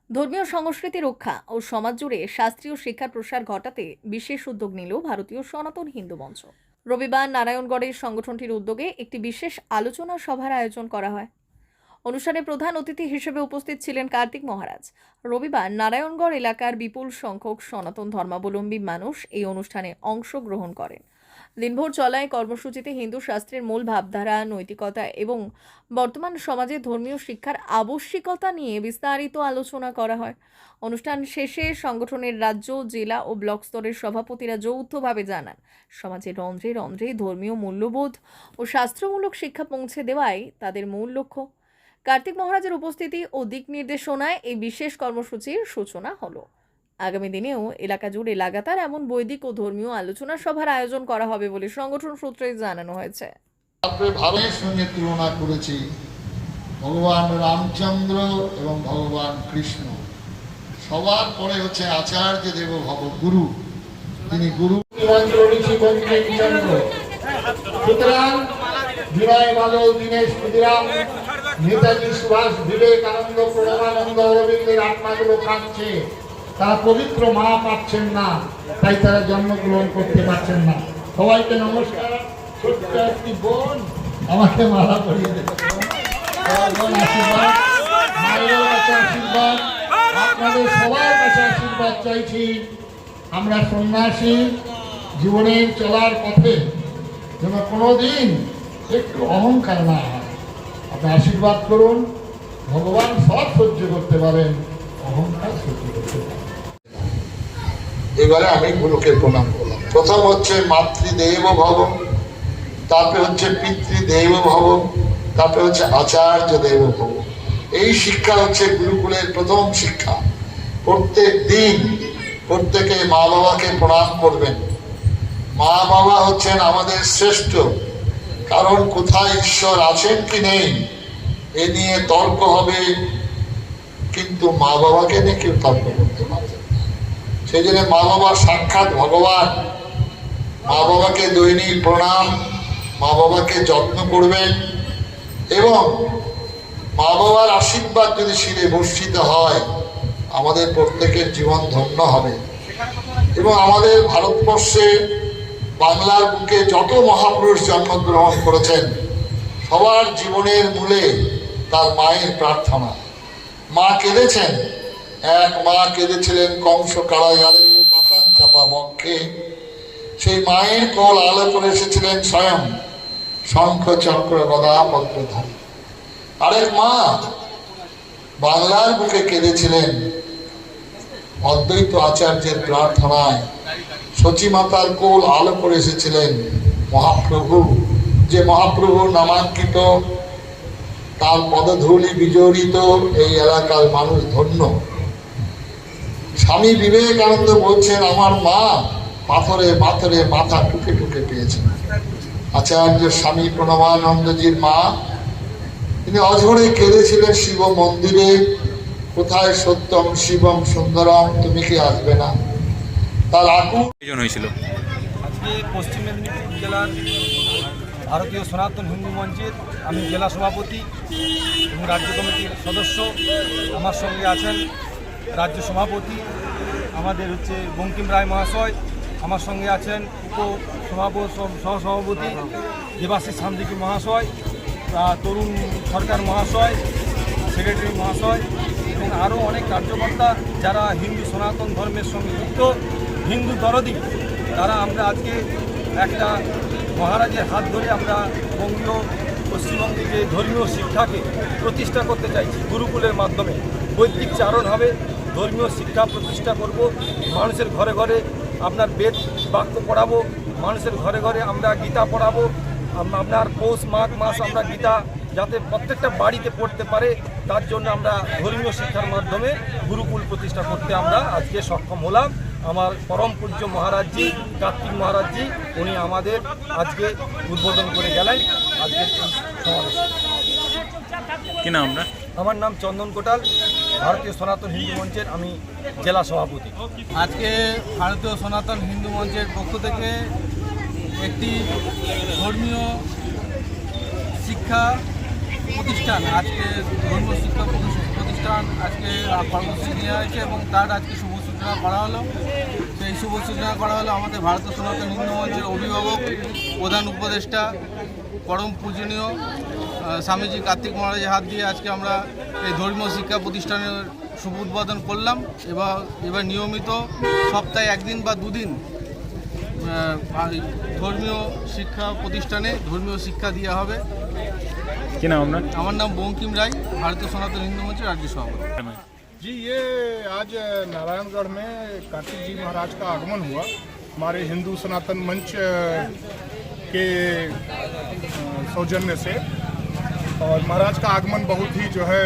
ধর্মীয় সংস্কৃতি রক্ষা ও সমাজ জুড়ে শাস্ত্রীয় শিক্ষার প্রসার ঘটাতে বিশেষ উদ্যোগ নিল ভারতীয় সনাতন হিন্দু মঞ্চ। রবিবার নারায়ণগড়ের সংগঠনটির উদ্যোগে একটি বিশেষ আলোচনা সভার আয়োজন করা হয়। অনুষ্ঠানে প্রধান অতিথি হিসেবে উপস্থিত ছিলেন কার্তিক মহারাজ। রবিবার নারায়ণগড় এলাকার বিপুল সংখ্যক সনাতন ধর্মাবলম্বী মানুষ এই অনুষ্ঠানে অংশগ্রহণ করেন। দিনভর চলা এই কর্মসূচিতে হিন্দু শাস্ত্রের মূল ভাবধারা, নৈতিকতা এবং বর্তমান সমাজে ধর্মীয় শিক্ষার আবশ্যিকতা নিয়ে বিস্তারিত আলোচনা করা হয়। অনুষ্ঠান শেষে সংগঠনের রাজ্য, জেলা ও ব্লক স্তরের সভাপতিরা যৌথভাবে জানান, সমাজের রন্ধ্রে রন্ধ্রে ধর্মীয় মূল্যবোধ ও শাস্ত্রমূলক শিক্ষা পৌঁছে দেওয়াই তাদের মূল লক্ষ্য। কার্তিক মহারাজের উপস্থিতি ও দিক নির্দেশনায় এই বিশেষ কর্মসূচির সূচনা হলো। আগামী দিনেও এলাকা জুড়ে লাগাতার এমন বৈদিক ও ধর্মীয় আলোচনা সভার আয়োজন করা হবে বলে সংগঠন সূত্রে জানানো হয়েছে। ভারতের সঙ্গে তুলনা করেছি ভগবান রামচন্দ্র এবং ভগবান কৃষ্ণ। সবার পরে হচ্ছে আচার্য দেব ভব গুরু, তিনি গুরু সুতরাং বিনয় বাদল, দীনেশ ক্ষুদিরাম, নেতাজি সুভাষ, বিবেকানন্দ, প্রণবানন্দ, অরবিন্দের আত্মাগুলো কাঁদছে। তারা পবিত্র মা পাচ্ছেন না, তাই তারা জন্মগ্রহণ করতে পারছেন না। সবাইকে নমস্কার। ছোট্ট একটি বোন আমাকে মালা পরিয়ে দেবে, আশীর্বাদ, মায়ের কাছে আশীর্বাদ, আপনাদের সবার কাছে আশীর্বাদ চাইছি। আমরা সন্ন্যাসী জীবনের চলার পথে যেন কোনোদিন একটু অহংকার না হয়। আপনি আশীর্বাদ করুন, ভগবান সব সহ্য করতে পারেন, অহংকার সহ্য করতে পারেন। এবারে আমি গুরুকে প্রণাম করলাম। প্রথম হচ্ছে মাতৃদেব ভব, তারপরে হচ্ছে পিতৃদেব ভব, তারপরে হচ্ছে আচার্য দেব ভব। এই শিক্ষা হচ্ছে গুরুকুলের প্রথম শিক্ষা। প্রত্যেক দিন প্রত্যেকে মা বাবাকে প্রণাম করবেন। মা বাবা হচ্ছেন আমাদের শ্রেষ্ঠ, কারণ কোথায় ঈশ্বর আছেন কি নেই এ নিয়ে তর্ক হবে, কিন্তু মা বাবাকে নিয়ে কেউ তর্ক করতে পারবে না। সেই জন্য মা বাবা সাক্ষাৎ ভগবান। মা বাবাকে দৈনিক প্রণাম, মা বাবাকে যত্ন করবেন এবং মা বাবার আশীর্বাদ যদি শিরে বর্ষিত হয়, আমাদের প্রত্যেকের জীবন ধন্য হবে। এবং আমাদের ভারতবর্ষে বাংলার বুকে যত মহাপুরুষ জন্মগ্রহণ করেছেন, সবার জীবনের মূলে তার মায়ের প্রার্থনা। মা কেঁদেছেন, এক মা কেঁদেছিলেন কংস কারাগারে, মাথান চাপা বক্ষে। সেই মায়ের কোল আলো করে এসেছিলেন স্বয়ং শঙ্খ চক্র গদা পদ্মধারী। আরেক মা বাংলার বুকে কেঁদেছিলেন অদ্বৈত আচার্যের প্রার্থনায়। সচী মাতার কোল আলো করে এসেছিলেন মহাপ্রভু, যে মহাপ্রভু নামাঙ্কিত, তার পদধূলি বিজড়িত এই এলাকার মানুষ ধন্য। স্বামী বিবেকানন্দ বলছেন, আমার মা পাথরে পাথরে মাথা টুকে টুকে পেয়েছেন। আচার্য স্বামী প্রণবানন্দজির মা, তিনি অঝরে কেঁদেছিলেন শিব মন্দিরে, কোথায় সত্যম শিবম সুন্দরম, তুমি কি আসবে না? তার আকুল হয়েছিল। আজকে পশ্চিম মেদিনীপুর জেলার ভারতীয় সনাতন হিন্দু মঞ্চের আমি জেলা সভাপতি এবং রাজ্য কমিটির সদস্য। আমার সঙ্গে আছেন রাজ্য সভাপতি আমাদের হচ্ছে বঙ্কিম রায় মহাশয়, আমার সঙ্গে আছেন সহসভাপতি দেবাশিস সান্দিকি মহাশয়, তরুণ সরকার মহাশয়, সেক্রেটারি মহাশয় এবং আরও অনেক কার্যকর্তা যারা হিন্দু সনাতন ধর্মের সঙ্গে যুক্ত, হিন্দু দরদি। তারা আমরা আজকে একটা মহারাজের হাত ধরে আমরা বঙ্গীয় পশ্চিমবঙ্গে যে ধর্মীয় শিক্ষাকে প্রতিষ্ঠা করতে চাইছি। গুরুকুলের মাধ্যমে বৈদিক চারণ হবে, ধর্মীয় শিক্ষা প্রতিষ্ঠা করব। মানুষের ঘরে ঘরে আপনার বেদ বাক্য পড়াবো, মানুষের ঘরে ঘরে আমরা গীতা পড়াবো। আপনার পৌষ মাঘ মাস আমরা গীতা যাতে প্রত্যেকটা বাড়িতে পড়তে পারে, তার জন্য আমরা ধর্মীয় শিক্ষার মাধ্যমে গুরুকুল প্রতিষ্ঠা করতে আমরা আজকে সক্ষম হলাম। আমার পরম পূজ্য মহারাজজি কার্তিক মহারাজজি উনি আমাদের আজকে উদ্বোধন করে গেলেন আজকের সমাবেশে। কি নাম আপনার? আমার নাম চন্দন কোটাল, ভারতীয় সনাতন হিন্দু মঞ্চের আমি জেলা সভাপতি। আজকে ভারতীয় সনাতন হিন্দু মঞ্চের পক্ষ থেকে একটি ধর্মীয় শিক্ষা প্রতিষ্ঠান, আজকে ধর্মীয় শিক্ষা প্রতিষ্ঠান প্রতিষ্ঠান আজকে কর্মসূচি নেওয়া হয়েছে এবং তার আজকে শুভ সূচনা করা হলো। সেই শুভ সূচনা করা হলো আমাদের ভারতীয় সনাতন হিন্দু মঞ্চের অভিভাবক, প্রধান উপদেষ্টা, পরম পূজনীয় স্বামীজি কার্তিক মহারাজের হাত দিয়ে আজকে আমরা এই ধর্মীয় শিক্ষা প্রতিষ্ঠানের শুভ উদ্বোধন করলাম। এবার নিয়মিত সপ্তাহে একদিন বা দুদিন ধর্মীয় শিক্ষা প্রতিষ্ঠানে ধর্মীয় শিক্ষা দেওয়া হবে। কি নাম আপনার? আমার নাম বঙ্কিম রায়, ভারতীয় সনাতন হিন্দু মঞ্চের রাজ্য সভাপতি। जी, ये आज नारायणगढ़ में कार्तिक जी महाराज का आगमन हुआ। हमारे हिंदू सनातन मंच के सौजन्य से, और महाराज का आगमन बहुत ही जो है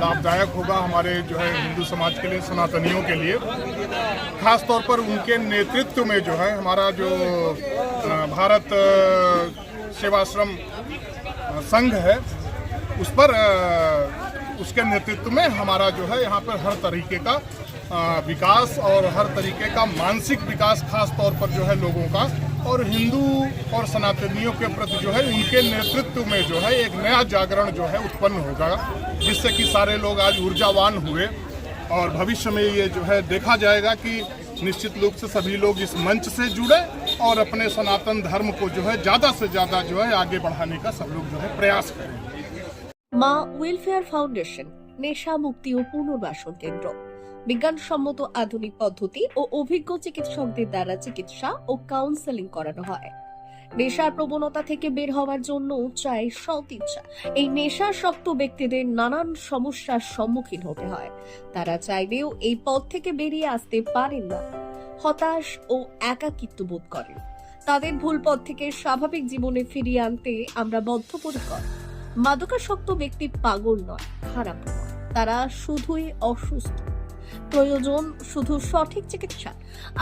लाभदायक होगा हमारे जो है हिंदू समाज के लिए, सनातनियों के लिए। खास तौर पर उनके नेतृत्व में जो है हमारा जो भारत सेवाश्रम संघ है, उस पर उसके नेतृत्व में हमारा जो है यहाँ पर हर तरीके का विकास और हर तरीके का मानसिक विकास खास तौर पर जो है लोगों का, और हिंदू और सनातनियों के प्रति जो है उनके नेतृत्व में जो है एक नया जागरण जो है उत्पन्न होगा, जिससे कि सारे लोग आज ऊर्जावान हुए। और भविष्य में ये जो है देखा जाएगा कि निश्चित रूप से सभी लोग इस मंच से जुड़े और अपने सनातन धर्म को जो है ज़्यादा से ज़्यादा जो है आगे बढ़ाने का सब लोग जो है प्रयास करें। মা ওয়েলফেয়ার ফাউন্ডেশন নেশা মুক্তি ও পুনর্বাসন কেন্দ্র বিজ্ঞানসম্মত আধুনিক পদ্ধতি ও অভিজ্ঞ চিকিৎসকদের দ্বারা চিকিৎসা ও কাউন্সেলিং করানো হয়। নেশার প্রবণতা থেকে বের হওয়ার জন্য চাই সৎ ইচ্ছা। এই নেশাসক্ত ব্যক্তিদের নানান সমস্যার সম্মুখীন হতে হয়। তারা চাইলেও এই পথ থেকে বেরিয়ে আসতে পারেন না, হতাশ ও একাকিত্ব বোধ করেন। তাদের ভুল পথ থেকে স্বাভাবিক জীবনে ফিরিয়ে আনতে আমরা বদ্ধপরিকর। মাদকাসক্ত ব্যক্তি পাগল নয়, খারাপ নয়, তারা শুধুই অসুস্থ। প্রয়োজন শুধু সঠিক চিকিৎসা।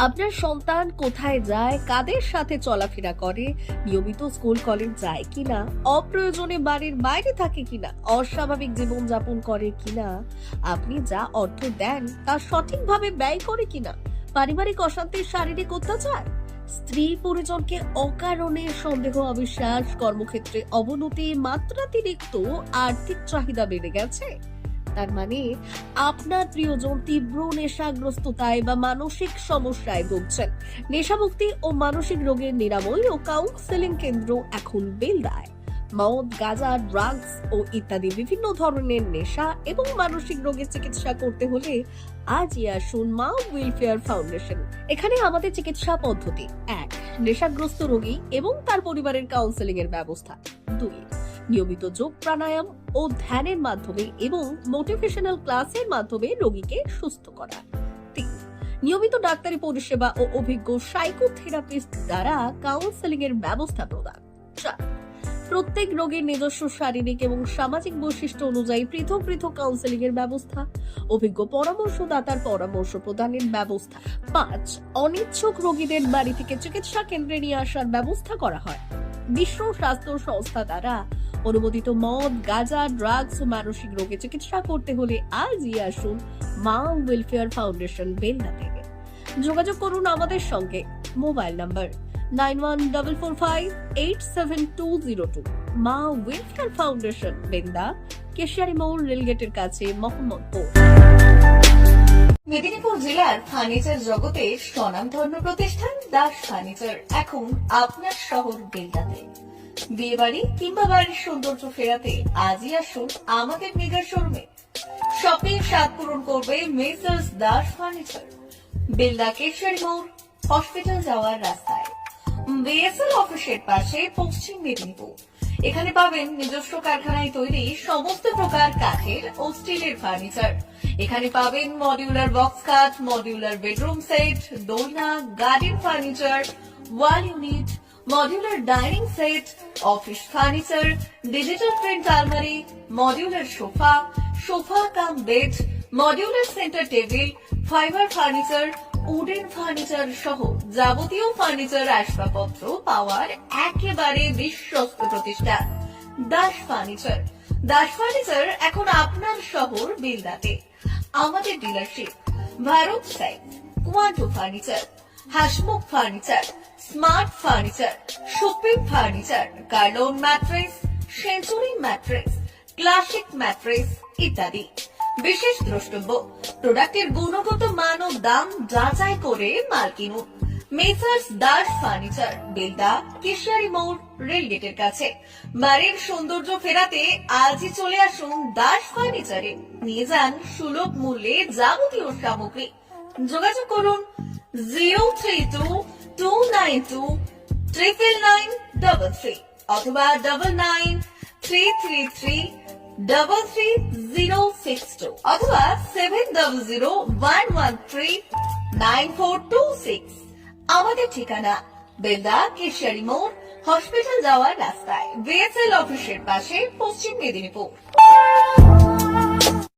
আপনার সন্তান কোথায় যায়, কাদের সাথে চলাফেরা করে, নিয়মিত স্কুল কলেজ যায় কিনা, অপ্রয়োজনে বাড়ির বাইরে থাকে কিনা, অস্বাভাবিক জীবনযাপন করে কিনা, আপনি যা অর্থ দেন তা সঠিকভাবে ব্যয় করে কিনা, পারিবারিক অশান্তি, শারীরিক অত্যাচার, স্ত্রী পরিজনকে অকারণে সন্দেহ, অবিশ্বাস, কর্মক্ষেত্রে অবনতি, মাত্রাতিরিক্ত আর্থিক চাহিদা বেড়ে গেছে। তার মানে আপনার প্রিয়জন তীব্র নেশাগ্রস্ততায় বা মানসিক সমস্যায় ভুগছেন। নেশামুক্তি ও মানসিক রোগের নিরাময় ও কাউন্সেলিং কেন্দ্র এখন বেলদায়। মদ, গাঁজা, ড্রাগস ও ইত্যাদি বিভিন্ন ধরনের নেশা এবং মানসিক রোগের চিকিৎসা করতে হলে আজই আসুন মা ওয়েলফেয়ার ফাউন্ডেশন। এখানে আমাদের চিকিৎসা পদ্ধতি: 1. নেশাগ্রস্ত রোগী এবং তার পরিবারের কাউন্সেলিং এর ব্যবস্থা। 2. নিয়মিত যোগ, প্রাণায়াম ও ধ্যানের মাধ্যমে এবং মোটিভেশনাল ক্লাসের মাধ্যমে রোগীকে সুস্থ করা। 3. নিয়মিত ডাক্তারি পরিষেবা ও অভিজ্ঞ সাইকোথেরাপিস্ট দ্বারা কাউন্সেলিং এর ব্যবস্থা প্রদান। 4. প্রত্যেক রোগীর নিজস্ব শারীরিক এবং সামাজিক বৈশিষ্ট্য অনুযায়ী পৃথক পৃথক কাউন্সেলিং এর ব্যবস্থা, অভিজ্ঞ পরামর্শদাতার পরামর্শ প্রদানের ব্যবস্থা। 5. অনিচ্ছুক রোগীদের বাড়ি থেকে চিকিৎসা কেন্দ্রে নিয়ে আসার ব্যবস্থা করা হয়। বিশ্ব স্বাস্থ্য সংস্থা দ্বারা অনুমোদিত মদ, গাঁজা, ড্রাগস ও মানসিক রোগে চিকিৎসা করতে হলে আজই আসুন মা ওয়েলফেয়ার ফাউন্ডেশন বেলদা থেকে। যোগাযোগ করুন আমাদের সঙ্গে। Mobile number 9144587202। মা ওয়েলফেয়ার ফাউন্ডেশন, বেলদা, কেশিয়ারি মোড়, রেলগেটের কাছে, মোহাম্মদপুর। মেদিনীপুর জেলার ফার্নিচার জগতে স্বনামধন্য প্রতিষ্ঠান দাস ফার্নিচার এখন আপনার শহর বেলদাতে। বিয়ে বাড়ি কিংবা বাড়ির সৌন্দর্য ফেরাতে আজই আসুন আমাদের মেগা শোরুমে। শপিং স্বাদ পূরণ করবে মেসার্স দাস ফার্নিচার, বেলদা, কেশিয়ারি মোড়, হসপিটাল যাওয়ার রাস্তায়, বিএসএল অফিসের পাশে, পশ্চিম মেদিনীপুর। এখানে পাবেন নিজস্ব কারখানায় তৈরি সমস্ত প্রকার কাঠের ও স্টিলের ফার্নিচার। এখানে পাবেন মডিউলার বক্স খাট, মডিউলার বেডরুম সেট, দোলনা, garden furniture, wall unit, modular dining set, office furniture, digital print আলমারি, modular sofa, sofa cum bed, modular centre table, fibre furniture, wooden furniture সহ যাবতীয় ফার্নিচার আসবাবপত্র পাওয়ার একেবারে বিশ্বস্ত প্রতিষ্ঠান দাস ফার্নিচার। দাস ফার্নিচার এখন আপনার শহর বেলদাতে। আমাদের dealership: Bharat side, Quanto furniture, Hasmukh furniture, smart furniture, supreme furniture, Kurlon mattress, century mattress, classic mattress ইত্যাদি। বিশেষ দ্রষ্টব্য, প্রোডাক্টের গুণগত মান ও দাম যাচাই করে মাল কিনুন। মেসার্স দাস ফার্নিচার, বেলদা, কেশিয়ারি মোড়, রেলগেটের কাছে। বাড়ির সৌন্দর্য ফেরাতে আজই চলে আসুন দাস ফার্নিচারে, নিয়ে যান সুলভ মূল্যে যাবতীয় সামগ্রী। যোগাযোগ করুন 032-292-99933 অথবা 9933333062 অথবা 7001139426। আমাদের ঠিকানা বেলদা, কেশিয়ারি মোড়, হসপিটাল যাওয়ার রাস্তায়, বিএসএল অফিসের পাশে, পশ্চিম মেদিনীপুর।